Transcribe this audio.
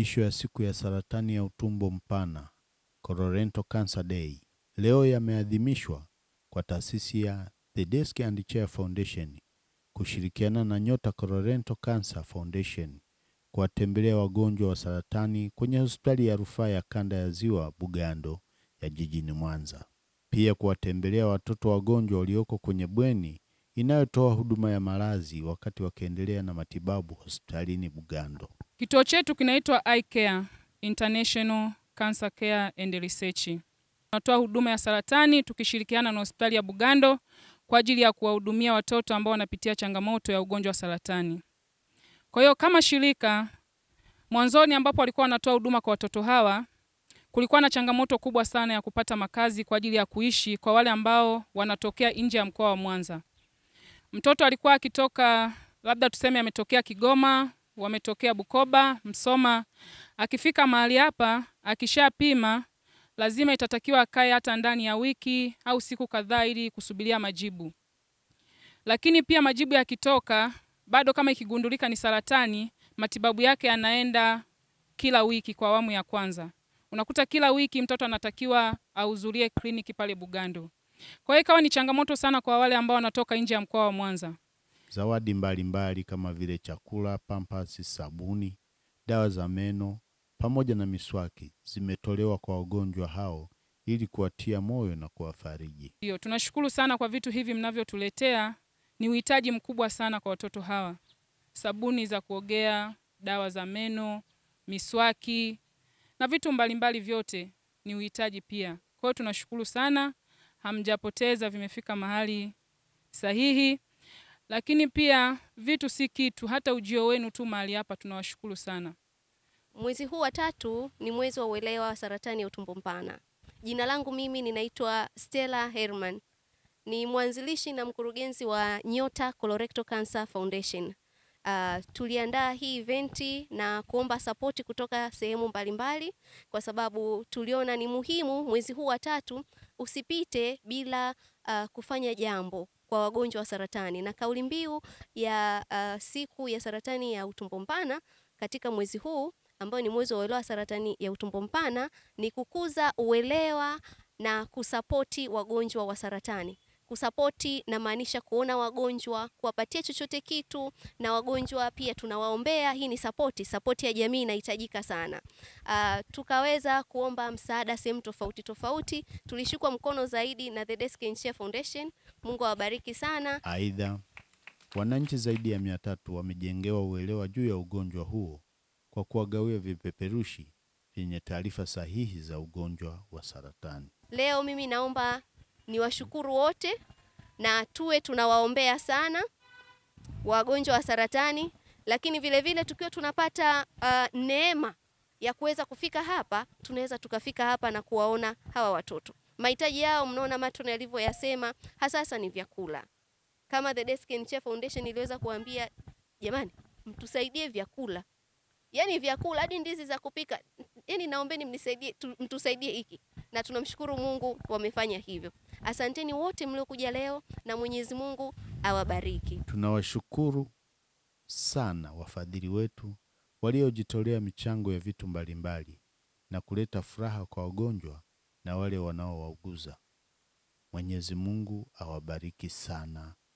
Maadhimisho ya siku ya saratani ya utumbo mpana, Colorectal Cancer Day, leo yameadhimishwa kwa taasisi ya The Desk and Chair Foundation kushirikiana na Nyota Colorectal Cancer Foundation kuwatembelea wagonjwa wa saratani kwenye hospitali ya rufaa ya kanda ya Ziwa Bugando ya jijini Mwanza. Pia kuwatembelea watoto wagonjwa walioko kwenye bweni inayotoa huduma ya malazi wakati wakiendelea na matibabu hospitalini Bugando. Kituo chetu kinaitwa Eye Care International Cancer Care and Research. Tunatoa huduma ya saratani tukishirikiana na hospitali ya Bugando kwa ajili ya kuwahudumia watoto ambao wanapitia changamoto ya ugonjwa wa saratani. Kwa hiyo kama shirika, mwanzoni ambapo walikuwa wanatoa huduma kwa watoto hawa, kulikuwa na changamoto kubwa sana ya kupata makazi kwa ajili ya kuishi kwa wale ambao wanatokea nje ya mkoa wa Mwanza. Mtoto alikuwa akitoka, labda tuseme ametokea Kigoma, wametokea Bukoba, Msoma, akifika mahali hapa, akishapima, lazima itatakiwa akae hata ndani ya wiki au siku kadhaa ili kusubiria majibu. Lakini pia majibu yakitoka, bado kama ikigundulika ni saratani, matibabu yake yanaenda kila wiki kwa awamu ya kwanza. Unakuta kila wiki mtoto anatakiwa ahudhurie kliniki pale Bugando. Kwa hiyo ikawa ni changamoto sana kwa wale ambao wanatoka nje ya mkoa wa Mwanza. Zawadi mbalimbali kama vile chakula, pampers, sabuni, dawa za meno pamoja na miswaki zimetolewa kwa wagonjwa hao ili kuwatia moyo na kuwafariji. Ndio, tunashukuru sana kwa vitu hivi mnavyotuletea. Ni uhitaji mkubwa sana kwa watoto hawa. Sabuni za kuogea, dawa za meno, miswaki na vitu mbalimbali vyote ni uhitaji pia. Kwa hiyo tunashukuru sana, hamjapoteza, vimefika mahali sahihi. Lakini pia vitu si kitu, hata ujio wenu tu mahali hapa tunawashukuru sana. Mwezi huu wa 3 ni mwezi wa uelewa wa saratani ya utumbo mpana. Jina langu mimi ninaitwa Stella Herman. Ni mwanzilishi na mkurugenzi wa Nyota Colorectal Cancer Foundation. Tuliandaa hii eventi na kuomba sapoti kutoka sehemu mbalimbali kwa sababu tuliona ni muhimu mwezi huu wa 3 usipite bila kufanya jambo kwa wagonjwa wa saratani, na kauli mbiu ya siku ya saratani ya utumbo mpana katika mwezi huu ambao ni mwezi wa uelewa wa saratani ya utumbo mpana ni kukuza uelewa na kusapoti wagonjwa wa saratani. Kusapoti na maanisha kuona wagonjwa, kuwapatia chochote kitu, na wagonjwa pia tunawaombea. Hii ni sapoti ya jamii inahitajika sana. Tukaweza kuomba msaada sehemu tofauti tofauti. Tulishikwa mkono zaidi na The Desk and Chair Foundation. Mungu awabariki sana. Aidha, wananchi zaidi ya 300 wamejengewa uelewa juu ya ugonjwa huo kwa kuwagawia vipeperushi vyenye taarifa sahihi za ugonjwa wa saratani. Leo mimi naomba niwashukuru wote na tuwe tunawaombea sana wagonjwa wa saratani, lakini vile vile tukiwa tunapata neema ya kuweza kufika hapa, tunaweza tukafika hapa na kuwaona hawa watoto. Mahitaji yao mnaona matone yalivyoyasema, hasa ni vyakula. Kama The Desk and Chair Foundation iliweza kuambia, jamani, mtusaidie vyakula. Yaani vyakula hadi ndizi za kupika. Yaani naombeni mtusaidie hiki. Na tunamshukuru Mungu wamefanya hivyo. Asanteni wote mliokuja leo na Mwenyezi Mungu awabariki. Tunawashukuru sana wafadhili wetu waliojitolea michango ya vitu mbalimbali na kuleta furaha kwa wagonjwa na wale wanaowauguza. Mwenyezi Mungu awabariki sana.